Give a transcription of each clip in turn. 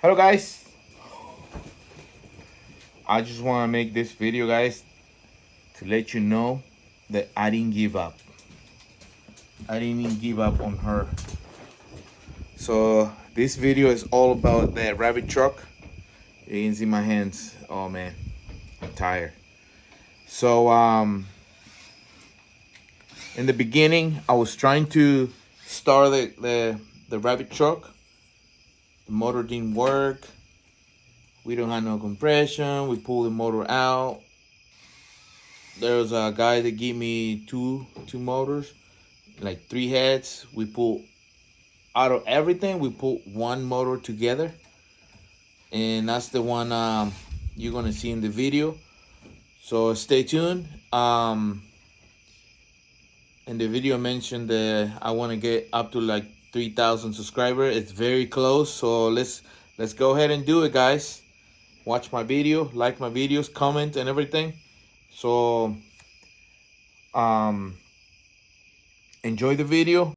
Hello guys, I just want to make this video guys to let you know that I didn't give up. I didn't even give up on her. So this video is all about that rabbit truck. You can see my hands. Oh man, I'm tired. So in the beginning I was trying to start the rabbit truck. The motor didn't work. We don't have no compression. We pulled the motor out. There was a guy that gave me two motors, like three heads. We pull out of everything. We put one motor together, and that's the one you're gonna see in the video. So stay tuned. In the video, I mentioned that I want to get up to like 3,000 subscribers. It's very close, so let's go ahead and do it, guys. Watch my video, like my videos, comment, and everything. So um, enjoy the video.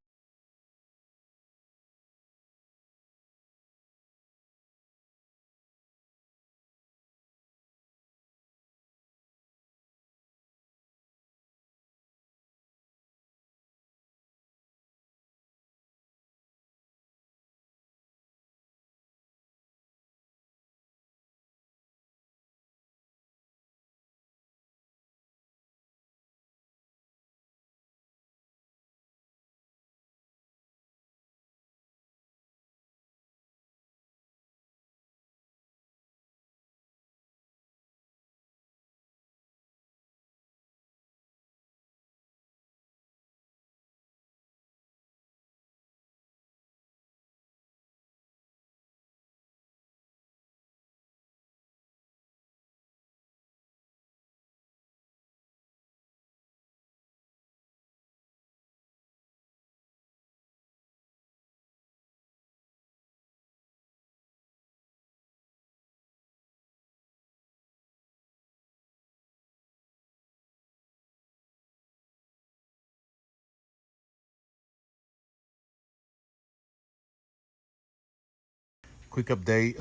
Quick update,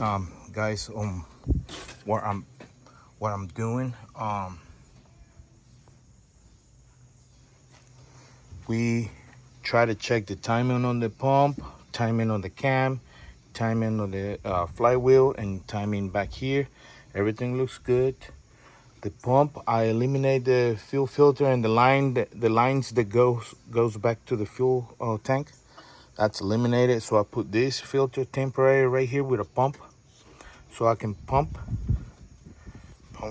guys, on what I'm doing. We try to check the timing on the pump, timing on the cam, timing on the flywheel, and timing back here. Everything looks good. The pump, I eliminate the fuel filter and the lines that goes back to the fuel tank. That's eliminated. So I put this filter temporary right here with a pump, so I can pump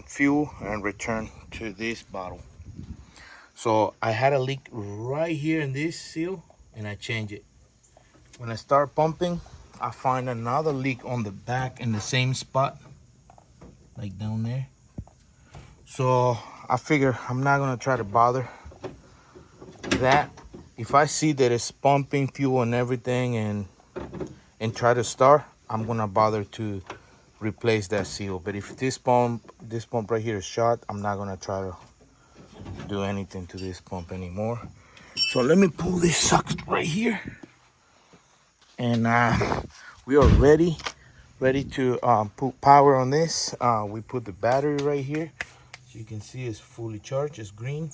fuel and return to this bottle. So I had a leak right here in this seal, and I change it. When I start pumping, I find another leak on the back in the same spot, like down there. So I figure I'm not gonna try to bother that. If I see that it's pumping fuel and everything and try to start, I'm gonna bother to replace that seal. But if this pump right here is shot, I'm not gonna try to do anything to this pump anymore. So let me pull this sucker right here, and we are ready to put power on this. We put the battery right here, so you can see it's fully charged. It's green.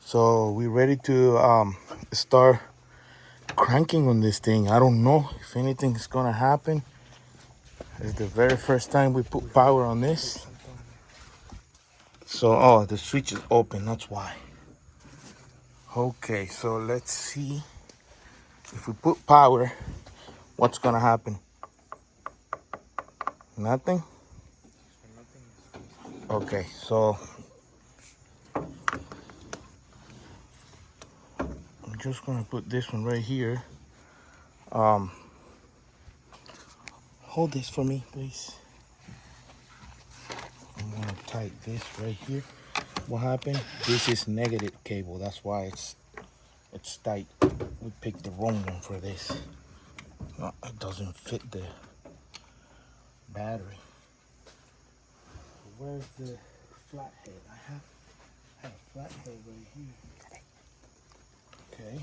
So we're ready to start cranking on this thing. I don't know if anything's gonna happen. It's the very first time we put power on this. So, oh, the switch is open, that's why. Okay, so let's see if we put power, what's gonna happen. Nothing. Okay, so I'm just gonna put this one right here. Hold this for me, please. I'm gonna tight this right here. What happened? This is negative cable, that's why it's tight. We picked the wrong one for this. It doesn't fit the battery. Where's the flathead? I have a flathead right here. Okay.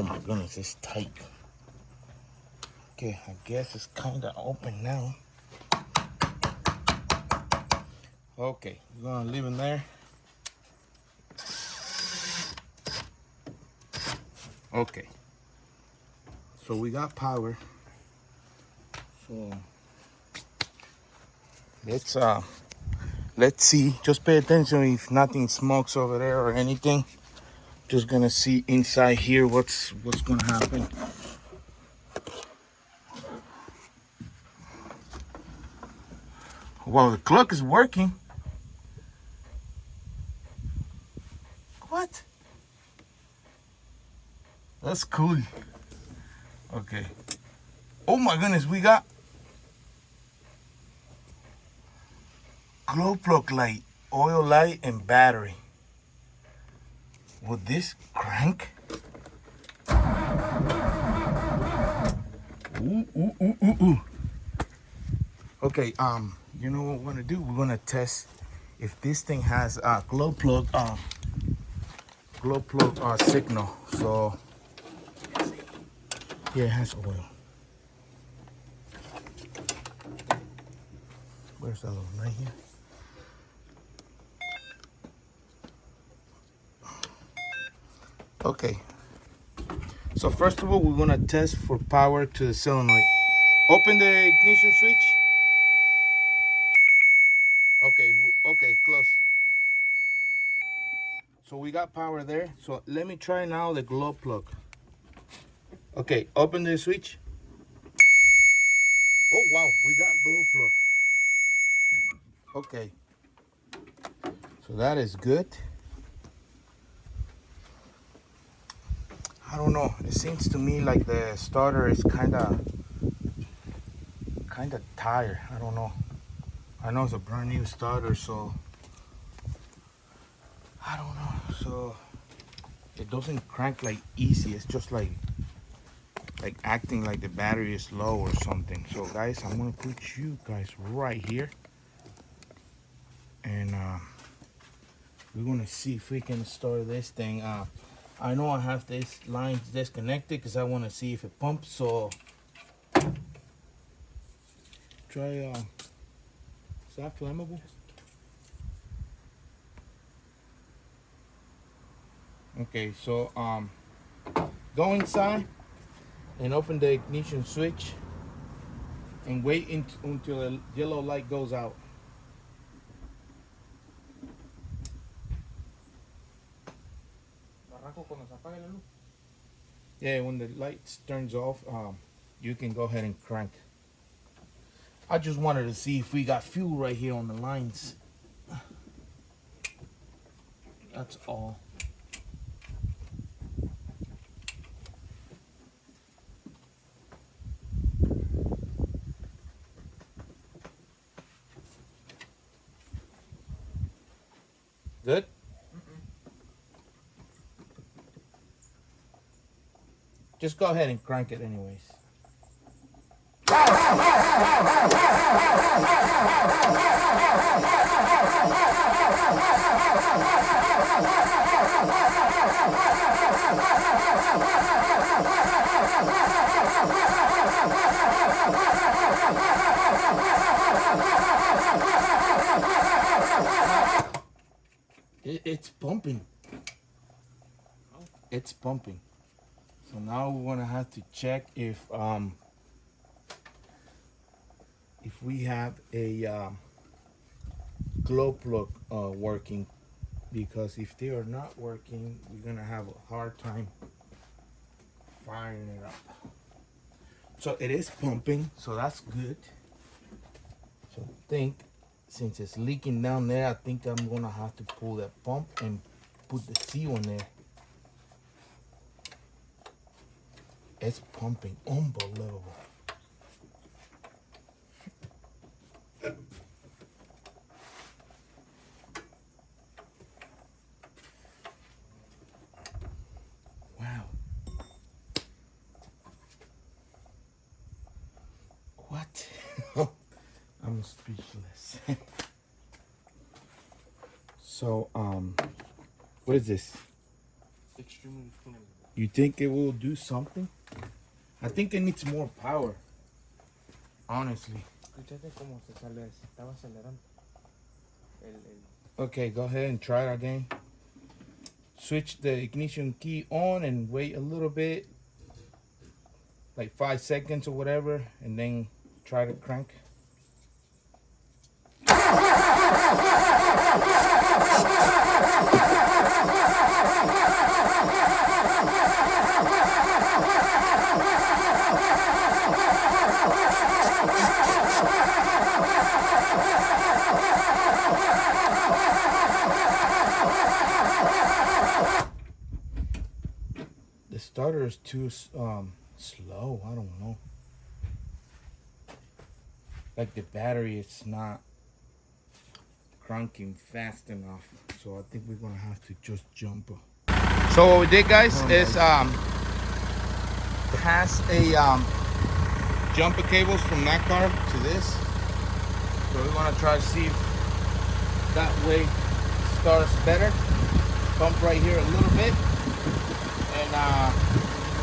Oh my goodness, it's tight. Okay, I guess it's kind of open now. Okay, we're gonna leave it there. Okay, so we got power. So let's see. Just pay attention if nothing smokes over there or anything. Just gonna see inside here what's gonna happen. Well, the clock is working. What? That's cool. Okay. Oh my goodness, we got glow plug light, oil light, and battery. Will this crank? Ooh, ooh, ooh, ooh, ooh. Okay, you know what we're gonna do? We're gonna test if this thing has a glow plug signal. So yeah, it has oil. Where's the other one? Right here. Okay. So first of all, we're gonna test for power to the solenoid. Open the ignition switch. Okay, close. So we got power there. So let me try now the glow plug. Okay, open the switch. Oh wow, we got glow plug. Okay, so that is good. I don't know. It seems to me like the starter is kind of tired. I don't know. I know it's a brand new starter, so I don't know. So it doesn't crank like easy. It's just like acting like the battery is low or something. So guys, I'm gonna put you guys right here, and we're gonna see if we can start this thing. I know I have this line disconnected because I want to see if it pumps. So try. Is that flammable? Okay, so go inside and open the ignition switch and wait until the yellow light goes out. Yeah, when the light turns off, you can go ahead and crank. I just wanted to see if we got fuel right here on the lines. That's all. Good? Just go ahead and crank it anyways. It's pumping. It's pumping. So now we're gonna have to check if we have a glow plug working, because if they are not working, we're gonna have a hard time firing it up. So it is pumping, so that's good. So I think since it's leaking down there, I think I'm gonna have to pull that pump and put the seal in there. It's pumping, unbelievable. Wow. What? I'm speechless. So, what is this? Extremely clean. You think it will do something? I think it needs more power. Honestly. Escúchate cómo se sale, estaba acelerando. Okay, go ahead and try it again. Switch the ignition key on and wait a little bit, like 5 seconds or whatever, and then try to crank. The starter is too slow. I don't know. Like the battery, it's not cranking fast enough. So I think we're gonna have to just jump. So what we did, guys, is pass a jumper cables from that car to this. So we're gonna try to see if that way starts better. Pump right here a little bit, and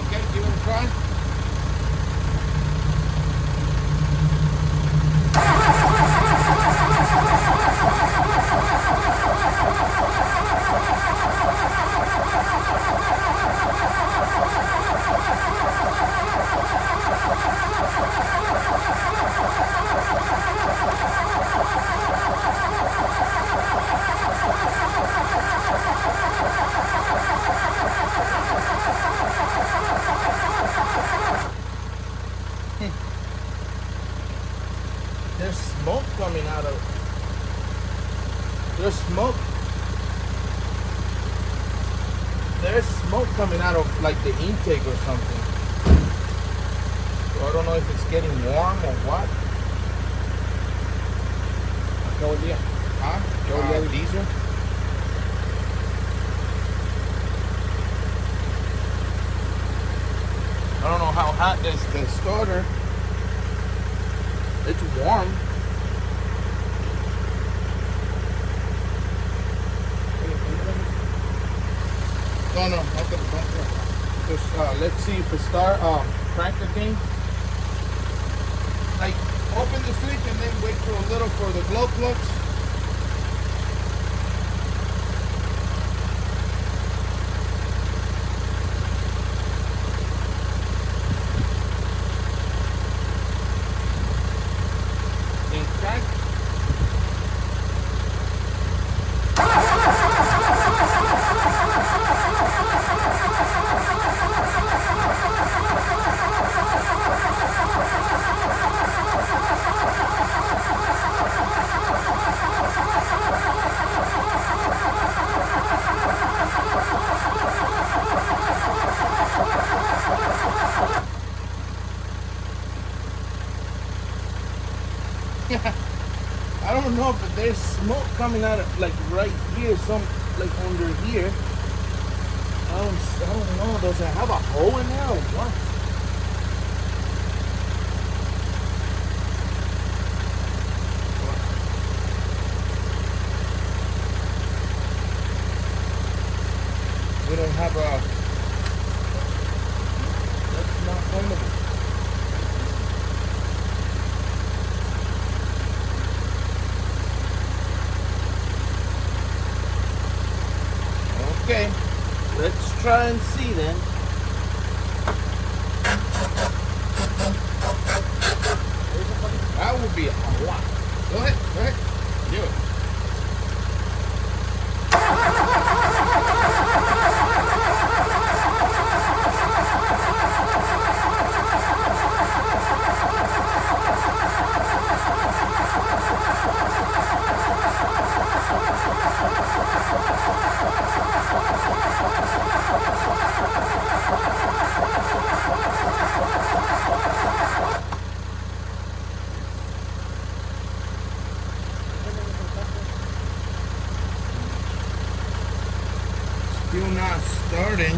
okay, give it a try. There's smoke coming out of. There's smoke. There's smoke coming out of like the intake or something. So I don't know if it's getting warm or what. ¿Qué olía? Huh? ¿Qué olía? Diesel. I don't know how hot is the starter. It's warm. No, don't. Just let's see if it start crank again. Like open the switch and then wait for a little for the glow plugs. And crank. I don't know, but there's smoke coming out of like right here, some like under here. I don't know. Does it have a hole in there or what? We don't have a. That's not flammable. Okay, let's try and see then. That would be a lot. Go ahead, do it. Still not starting.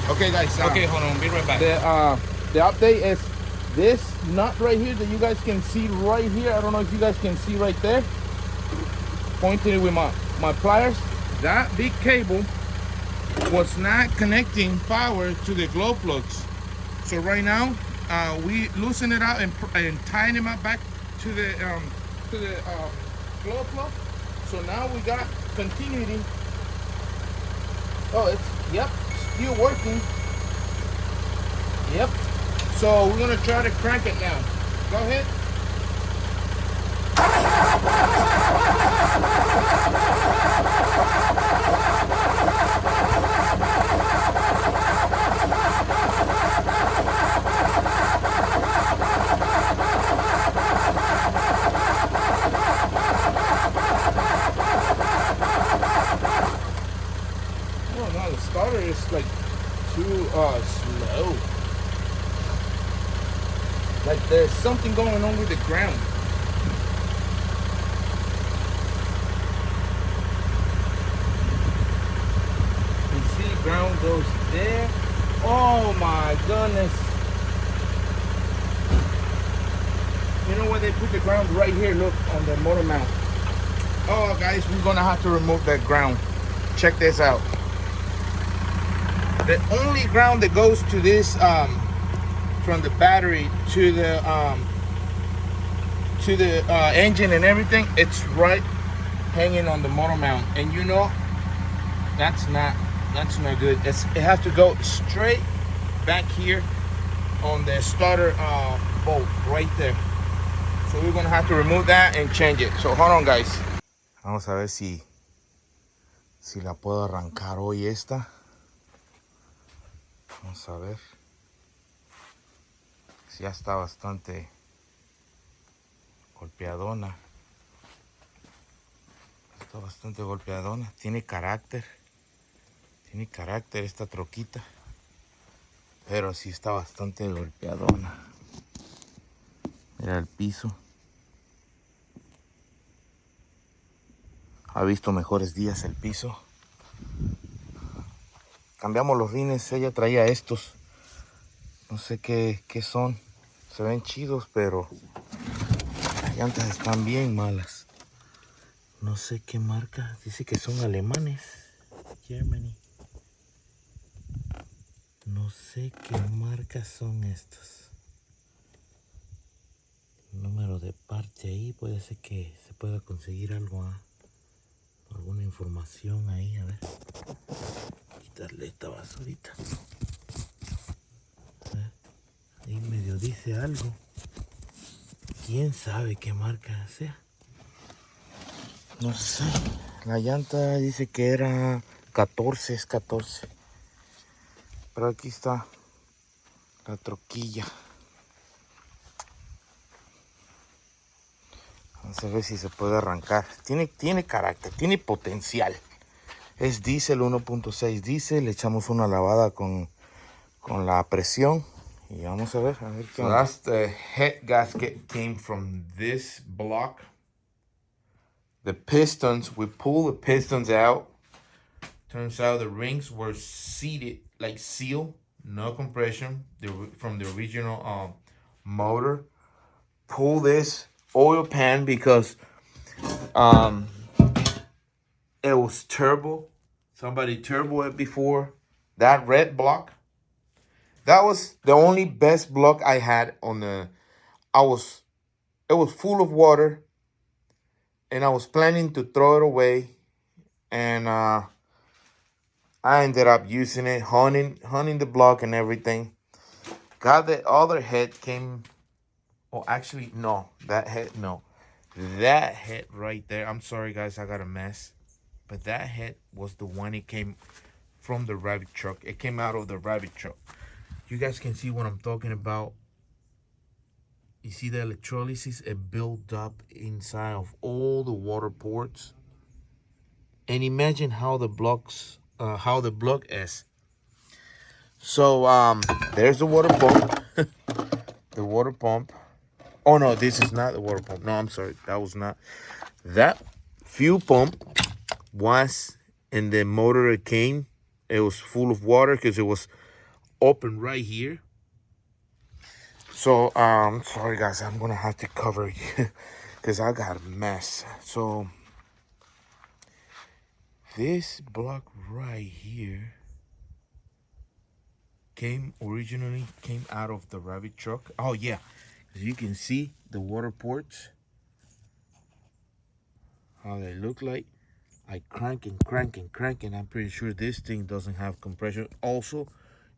Okay, guys. Okay, hold on. Be right back. The update is this nut right here that you guys can see right here. I don't know if you guys can see right there. Pointing with my pliers. That big cable was not connecting power to the glow plugs. So right now, we loosen it out and tying them up back to the glow plug. So now we got continuity. Oh, it's, yep, still working. Yep. So we're gonna try to crank it now. Go ahead. Oh no, the starter is like too slow. Like there's something going on with the ground. You see, ground goes there. Oh my goodness. You know where they put the ground? Right here, look, on the motor mount. Oh guys, we're gonna have to remove that ground. Check this out. The only ground that goes to this from the battery to the engine and everything, it's right hanging on the motor mount. And you know, that's not good. It has to go straight back here on the starter bolt right there. So we're gonna have to remove that and change it. So hold on, guys. Vamos a ver si la puedo arrancar hoy esta. Vamos a ver. Ya está bastante golpeadona. Está bastante golpeadona. Tiene carácter. Tiene carácter esta troquita. Pero sí está bastante golpeadona. Mira el piso. Ha visto mejores días el piso. Cambiamos los rines. Ella traía estos. No sé qué son. Se ven chidos, pero las llantas están bien malas. No sé qué marca. Dice que son alemanes. Germany. No sé qué marcas son estos. Número de parte ahí. Puede ser que se pueda conseguir algo. Alguna información ahí. A ver. Quitarle esta basurita. A ver. Ahí medio dice algo. Quién sabe qué marca sea. No sé. La llanta dice que era 14, es 14. Pero aquí está la troquilla. Vamos a ver si se puede arrancar. Tiene carácter, tiene potencial. Es diésel 1.6 diésel. Le echamos una lavada con la presión. Y vamos a ver qué onda. That's the head gasket came from this block. The pistons, we pull the pistons out. Turns out the rings were seated, like sealed, no compression, from the original motor. Pull this oil pan because it was turbo. Somebody turboed it before. That red block, that was the only best block I had on the. It was full of water, and I was planning to throw it away, and I ended up using it, honing the block and everything. Got the other head came. Oh, actually, no. That head, no. That head right there. I'm sorry, guys. I got a mess. But that head was the one it came from the rabbit truck. It came out of the rabbit truck. You guys can see what I'm talking about. You see the electrolysis? It built up inside of all the water ports. And imagine how the block is. So there's the water pump. The water pump. Oh no, this is not the water pump. No, I'm sorry. That was not. That fuel pump was in the motor it came. It was full of water because it was open right here. So sorry guys, I'm gonna have to cover you because I got a mess. So this block right here originally came out of the rabbit truck. Oh yeah, as you can see the water ports, how they look like. I crank and crank and crank, and I'm pretty sure this thing doesn't have compression. Also,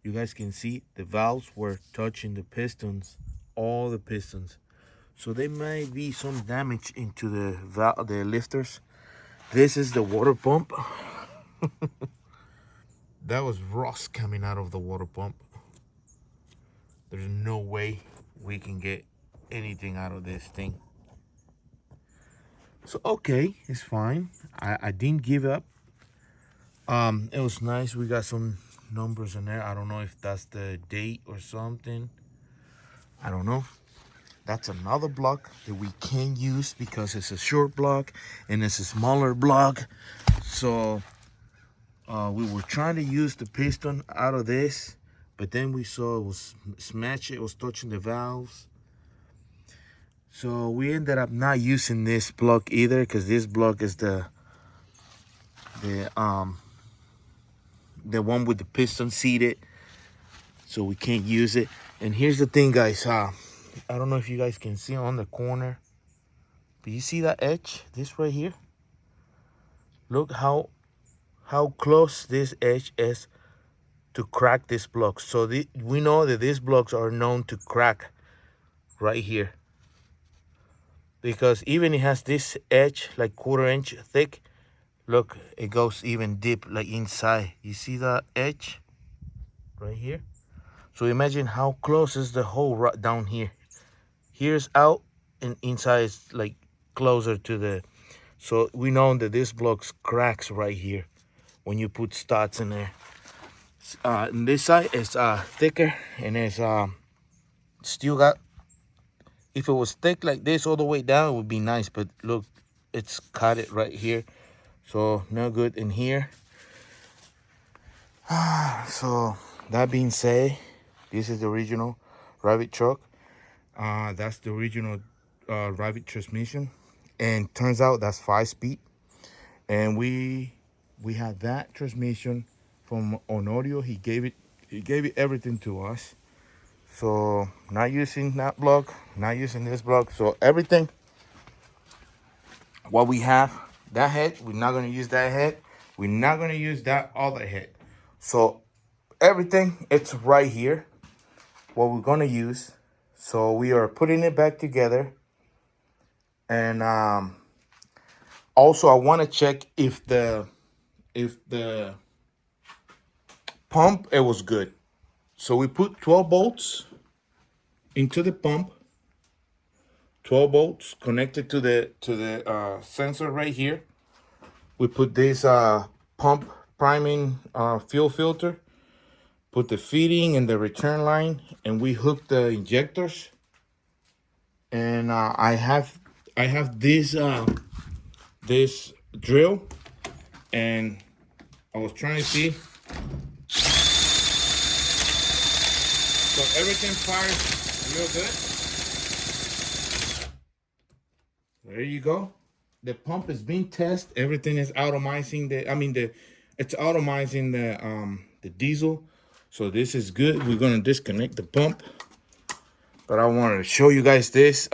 you guys can see the valves were touching the pistons, all the pistons. So there might be some damage into the lifters. This is the water pump. That was rust coming out of the water pump. There's no way we can get anything out of this thing. So okay, it's fine. I didn't give up. It was nice. We got some numbers in there. I don't know if that's the date or something. I don't know. That's another block that we can use because it's a short block and it's a smaller block. So we were trying to use the piston out of this, but then we saw it was smashed. It was touching the valves. So we ended up not using this block either because this block is the one with the piston seated. So we can't use it. And here's the thing, guys. I don't know if you guys can see on the corner, but you see that edge? This right here? Look how close this edge is to crack this block. So we know that these blocks are known to crack right here. Because even it has this edge, like 1/4 inch thick. Look, it goes even deep, like inside. You see that edge right here? So imagine how close is the hole right down here. Here's out and inside is like closer to the. So we know that this block cracks right here when you put studs in there. And this side is thicker and it's still got. If it was thick like this all the way down, it would be nice. But look, it's cut it right here. So no good in here. So that being said, this is the original rabbit truck. That's the original rabbit transmission, and turns out that's 5-speed. And we had that transmission from Honorio. He gave it everything to us. So not using that block, not using this block. So everything what we have, that head, we're not gonna use that head. We're not gonna use that other head. So everything, it's right here, what we're gonna use. So we are putting it back together. And also I wanna check if the pump, it was good. So we put 12 bolts into the pump. 12 bolts connected to the sensor right here. We put this pump priming fuel filter, put the feeding and the return line, and we hook the injectors. And I have this this drill, and I was trying to see. So everything fires real good. There you go. The pump is being tested. Everything is automizing it's automizing the diesel. So this is good. We're gonna disconnect the pump. But I wanted to show you guys this.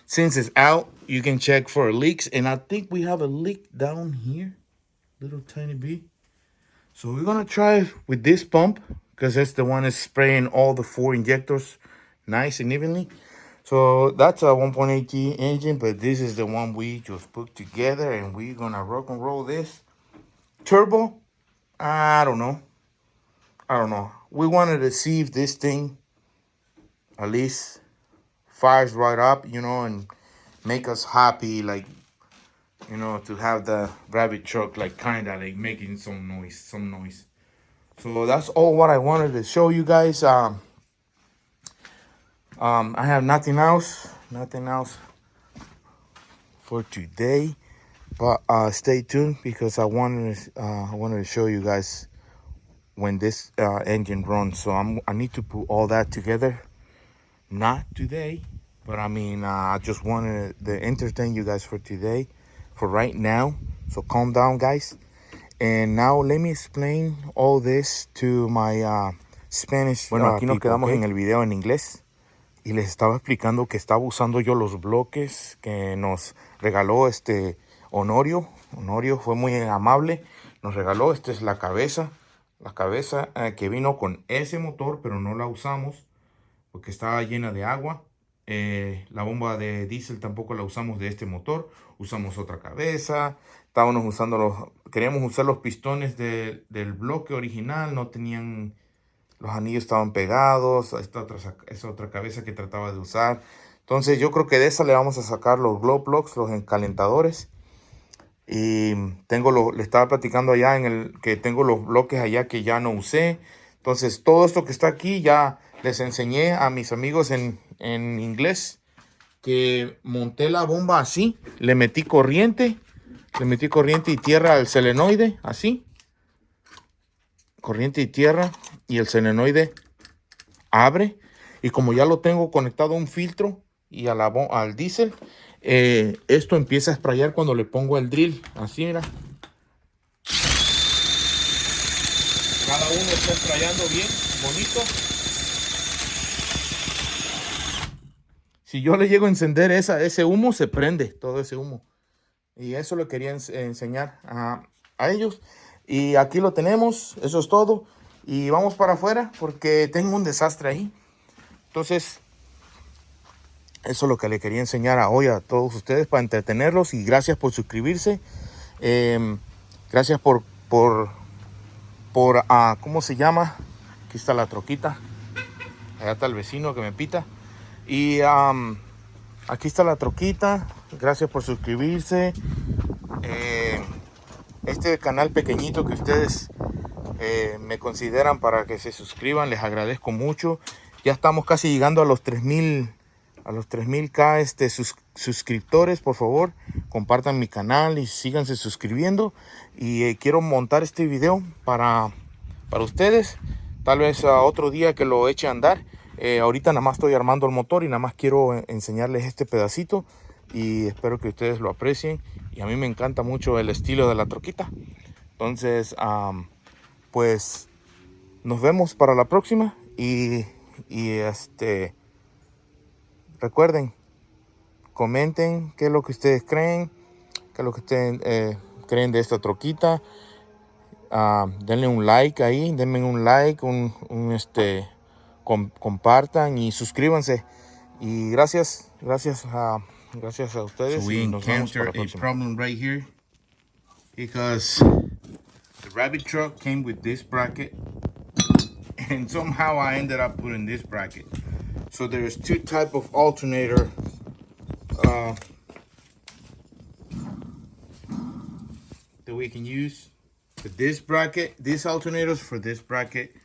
Since it's out, you can check for leaks. And I think we have a leak down here. Little tiny bit. So we're gonna try with this pump because that's the one that's spraying all the 4 injectors nice and evenly. So that's a 1.8T engine, but this is the one we just put together, and we're gonna rock and roll this. Turbo, I don't know. We wanted to see if this thing at least fires right up, and make us happy, like, to have the rabbit truck like kind of like making some noise. So that's all what I wanted to show you guys. I have nothing else for today, but stay tuned because I wanted to show you guys when this engine runs. So I need to put all that together, not today, but I just wanted to entertain you guys for today, for right now. So calm down, guys. And now let me explain all this to my Spanish. Bueno, aquí nos quedamos en el video en inglés y les estaba explicando que estaba usando yo los bloques que nos regaló Honorio. Honorio fue muy amable, nos regaló. Esta es la cabeza que vino con ese motor, pero no la usamos porque estaba llena de agua. La bomba de diésel tampoco la usamos de este motor, usamos otra cabeza. Estábamos usando queríamos usar los pistones del bloque original, no tenían, los anillos estaban pegados. Esa otra cabeza que trataba de usar. Entonces yo creo que de esa le vamos a sacar los glow plugs, los encalentadores. Y le estaba platicando allá que tengo los bloques allá que ya no usé. Entonces todo esto que está aquí ya les enseñé a mis amigos en inglés, que monté la bomba así, le metí corriente y tierra al solenoide, así, corriente y tierra, y el solenoide abre. Y como ya lo tengo conectado a un filtro y al diésel, esto empieza a sprayar cuando le pongo el drill, así, mira. Cada uno está sprayando bien, bonito. Si yo le llego a encender ese humo, se prende todo ese humo. Y eso lo quería enseñar a ellos. Y aquí lo tenemos, eso es todo. Y vamos para afuera porque tengo un desastre ahí. Entonces, eso es lo que le quería enseñar hoy a todos ustedes para entretenerlos. Y gracias por suscribirse. Gracias por ¿cómo se llama? Aquí está la troquita. Allá está el vecino que me pita. Y aquí está la troquita. Gracias por suscribirse. Este canal pequeñito que ustedes me consideran para que se suscriban, les agradezco mucho. Ya estamos casi llegando a los 3000K suscriptores. Por favor, compartan mi canal y síganse suscribiendo. Y quiero montar este video para ustedes. Tal vez otro día que lo eche a andar. Ahorita nada más estoy armando el motor y nada más quiero enseñarles este pedacito. Y espero que ustedes lo aprecien. Y a mí me encanta mucho el estilo de la troquita. Entonces, pues nos vemos para la próxima. Y recuerden, comenten qué es lo que ustedes creen, qué es lo que ustedes creen de esta troquita. Denle un like ahí, denme un like, compartan y suscríbanse. Y gracias a ustedes. So we encountered a problem right here because the rabbit truck came with this bracket, and somehow I ended up putting this bracket. So there's two type of alternator that we can use. For this bracket, this alternators for this bracket,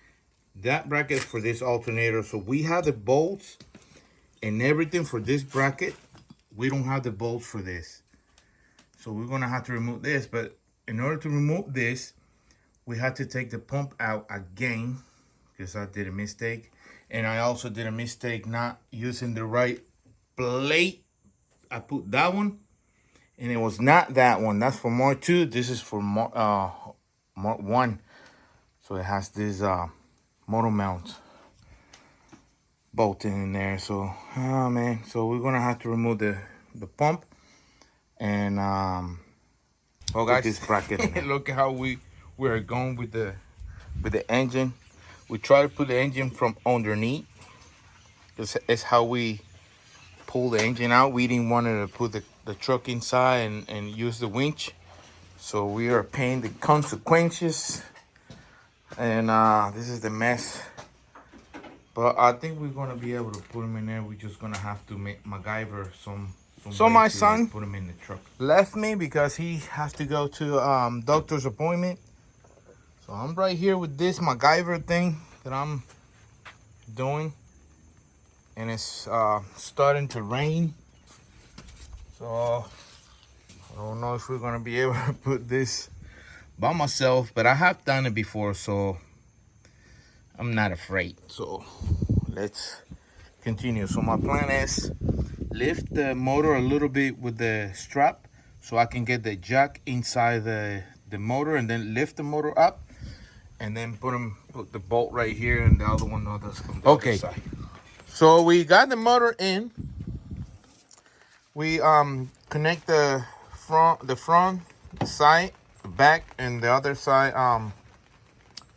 that bracket for this alternator. So we have the bolts and everything for this bracket. We don't have the bolts for this. So we're gonna have to remove this. But in order to remove this, we had to take the pump out again because I did a mistake. And I also did a mistake not using the right plate. I put that one and it was not that one. That's for Mark 2. This is for Mark 1. So it has this motor mount bolted in there. So man, so we're gonna have to remove the pump and oh guys, this bracket. Look at how we are going with the engine. We try to put the engine from underneath. This is how we pull the engine out. We didn't want to put the truck inside and use the winch. So we are paying the consequences. And this is the mess. But I think we're going to be able to put them in there. We're just going to have to make MacGyver some so my son put him in the truck. Left me because he has to go to doctor's appointment. So I'm right here with this MacGyver thing that I'm doing. And it's starting to rain. So I don't know if we're going to be able to put this by myself. But I have done it before, so I'm not afraid. So let's continue. So my plan is lift the motor a little bit with the strap so I can get the jack inside the motor and then lift the motor up and then put the bolt right here and the other one on the other side. So we got the motor in. We connect the front side, back, and the other side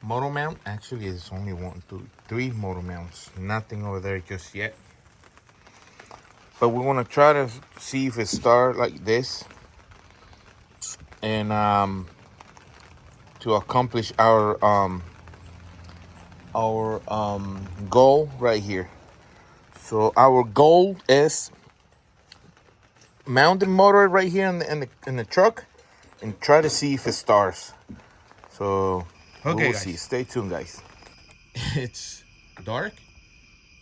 motor mount. Actually, it's only 1, 2, 3 motor mounts. Nothing over there just yet. But we want to try to see if it starts like this, and to accomplish our goal right here. So our goal is mount the motor right here in the truck and try to see if it starts. So we'll see. Stay tuned, guys. It's dark.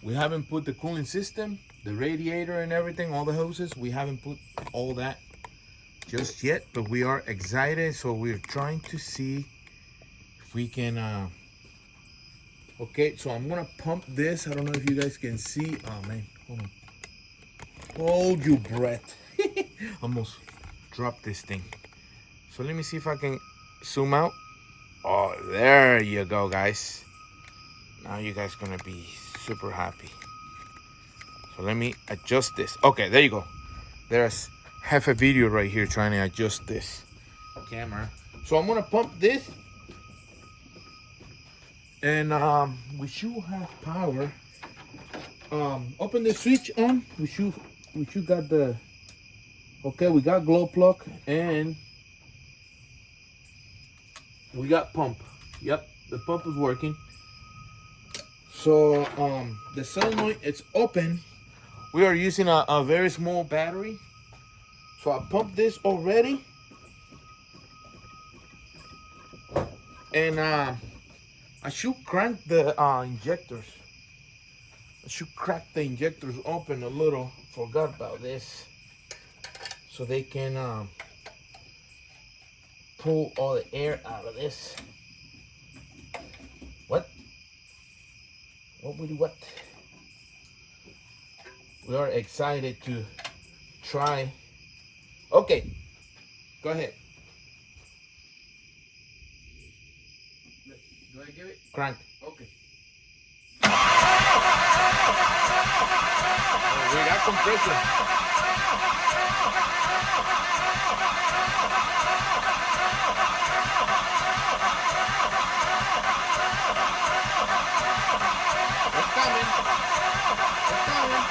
We haven't put the cooling system, the radiator and everything, all the hoses. We haven't put all that just yet, but we are excited. So we're trying to see if we can okay, so I'm gonna pump this. I don't know if you guys can see. Oh man, hold on. Hold your breath. Almost dropped this thing. So let me see if I can zoom out. Oh, there you go, guys. Now you guys gonna be super happy. So let me adjust this. Okay, there you go. There's half a video right here trying to adjust this camera. So I'm gonna pump this, and we should have power. Open the switch on. We should got the. Okay, we got glow plug and we got pump. Yep, the pump is working. So the solenoid it's open. We are using a very small battery. So I pumped this already. And I should crank the injectors. I should crack the injectors open a little. Forgot about this. So they can pull all the air out of this. What? What? We are excited to try. Okay, go ahead. Do I give it? Crank. Okay. Oh, we got compression. It's coming. It's coming.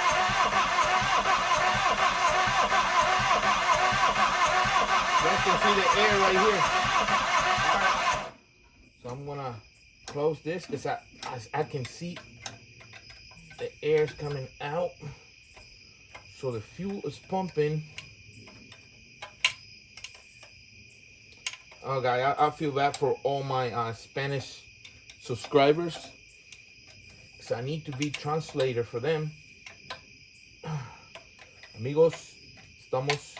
You guys can see the air right here. So I'm gonna close this because I can see the air's coming out. So the fuel is pumping. Oh, guys, I feel bad for all my Spanish subscribers, because I need to be translator for them. Amigos, estamos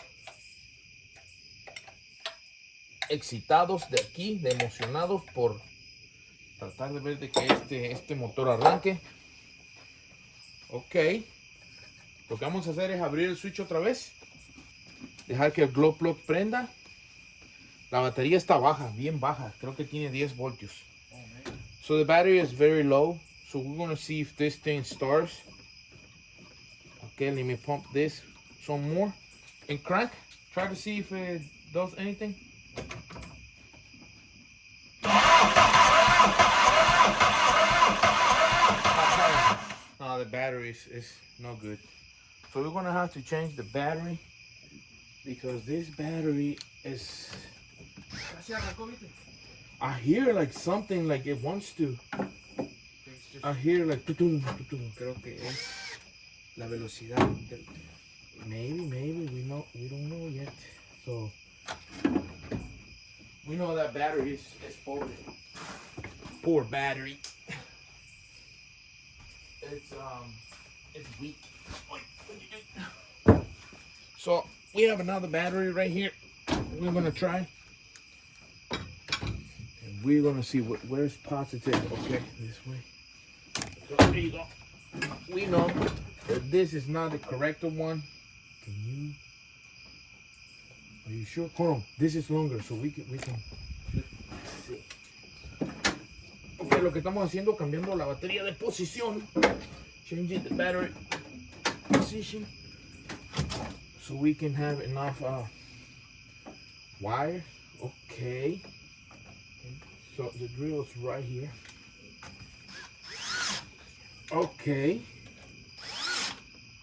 excitados de aquí, de emocionados por tratar de ver de que este motor arranque. Ok. Lo que vamos a hacer es abrir el switch otra vez. Dejar que el glow plug prenda. La batería está baja, bien baja. Creo que tiene 10 voltios. So the battery is very low. So we're going to see if this thing starts. Okay, let me pump this some more. And crank. Try to see if it does anything. No, the battery is no good. So we're going to have to change the battery, because this battery is... I hear like something like it wants to. I hear like tutum, tutum. Creo que es la velocidad del... Maybe we don't know yet. So we know that battery is poor battery. It's weak. So we have another battery right here. We're gonna try. And we're gonna see where's positive. Okay, this way. So there you go. We know that this is not the correct one. Are you sure? Hold on. This is longer, so we can see. lo que estamos haciendo, cambiando la batería de posición. Changing the battery position. So we can have enough wire. Okay. So the drill is right here. Okay.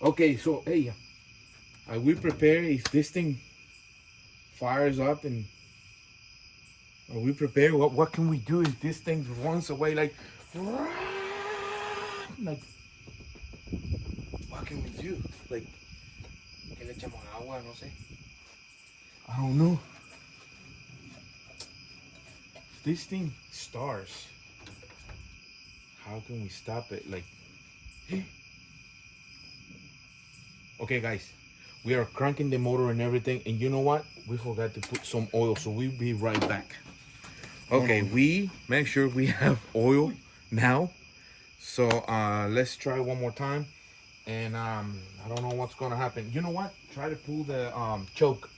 Okay, so hey, are we prepared if this thing fires up, and are we prepared? What can we do if this thing runs away like what can we do? Like, Que le echamos agua, no sé. I don't know. If this thing starts, how can we stop it? Like, okay, guys, we are cranking the motor and everything, and you know what? We forgot to put some oil, so we'll be right back. Okay, we make sure we have oil now. So let's try one more time, and I don't know what's gonna happen. You know what? Try to pull the choke.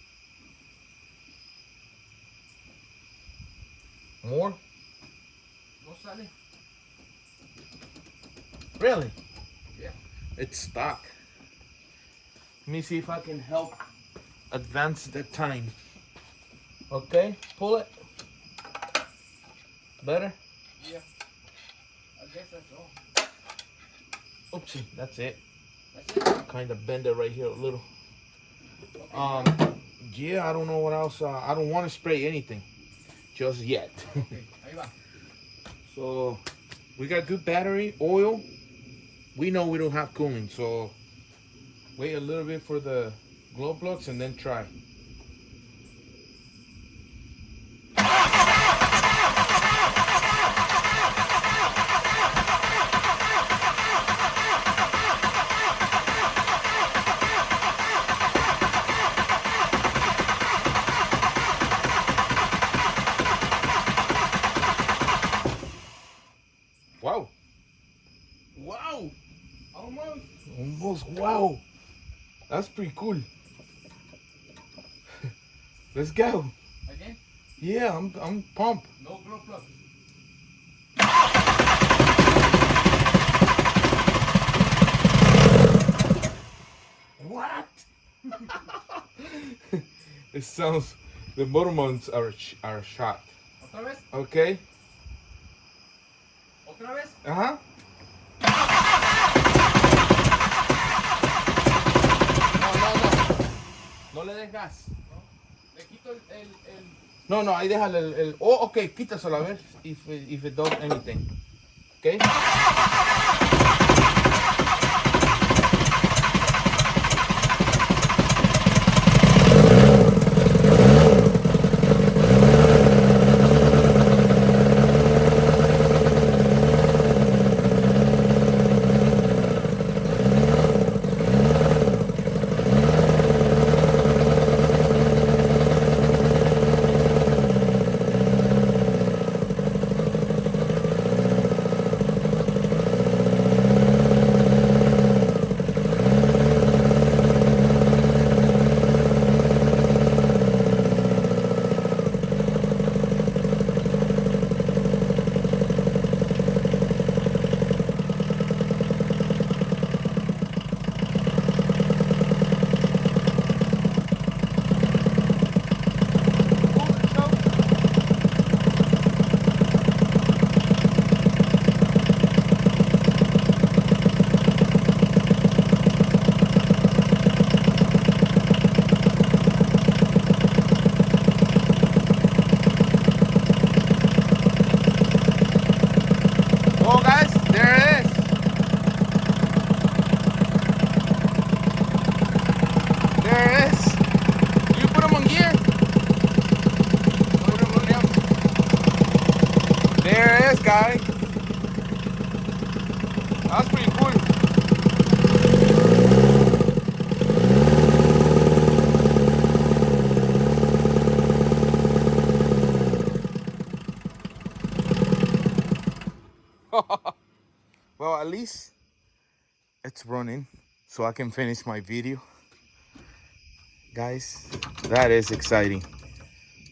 More? No sale. Really? Yeah. It's stuck. Let me see if I can help advance the time. Okay, pull it. Better? Yeah. I guess that's all. Oopsie, that's it. That's it. Kind of bend it right here a little. Okay. Yeah, I don't know what else. I don't want to spray anything just yet. Okay, ahí va. So we got good battery, oil. We know we don't have cooling, so wait a little bit for the glow plugs and then try. Wow. Wow. Almost. Almost. Wow. That's pretty cool. Let's go. Again? Yeah, I'm pumped. No glow plug. What? It sounds, the motor mounts are shot. ¿Otra vez? Okay. ¿Otra vez? Uh-huh. No le des gas. Le quito el No, ahí déjale el. Oh, ok, quítaselo a ver if it does anything. Okay. Well, guys, there it is. There it is. You put them on gear. There it is, guys. That's pretty cool. Well, at least it's running so I can finish my video. Guys, that is exciting.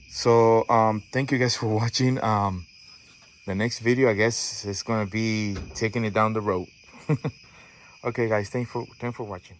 So thank you guys for watching. The next video, I guess, is gonna be taking it down the road. Okay, guys, thanks for watching.